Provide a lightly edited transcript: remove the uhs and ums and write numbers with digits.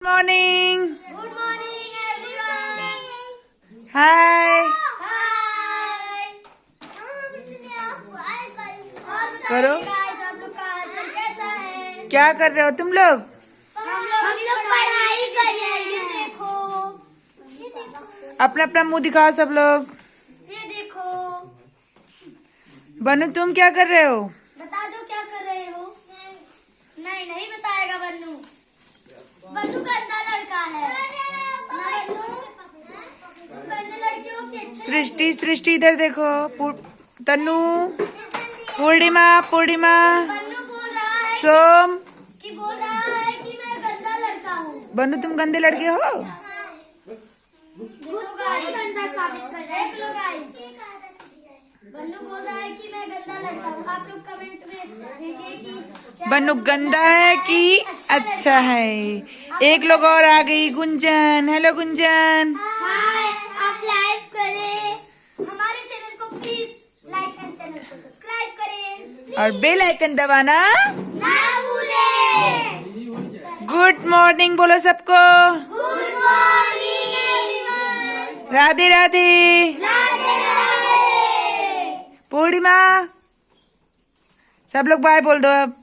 Morning. Good morning everyone. Hi hi. करो। आप लोग का हालचाल कैसा है? क्या कर रहे हो तुम लोग? हम लोग पढ़ाई कर रहे हैं। ये देखो, अपना अपना मुंह दिखाओ सब लोग। ये देखो। बनू तुम क्या कर रहे हो? बता दो क्या कर रहे हो? नहीं नहीं बताएगा बन्नू। बन्नू गंदा लड़का है ना बन्नू? तुम गंदे लड़के हो कि अच्छे? सृष्टि इधर देखो। तन्नू, पूर्णिमा, बन्नू बोल रहा है सोम। कि बोल रहा है कि मैं गंदा लड़का हूँ। बनू तुम गंदे लड़के हो? गंदा साबित कर रहे हैं लोग। बन्नू बोल रहा है कि मैं गंदा लड़का हूँ। आप लोग कमेंट में भेजिए कि क्या बनू गंदा है कि अच्छा है। एक लोग और आ गई, गुंजन। हेलो गुंजन। हाय, आप लाइक करें हमारे चैनल को, प्लीज लाइक एंड चैनल को सब्सक्राइब करें और बेल आइकन दबाना ना भूलें। गुड मॉर्निंग बोलो सबको। Good morning everyone. Radhe Radhe. Radhe Radhe. Purnima, सब लोग बाय बोल दो अब।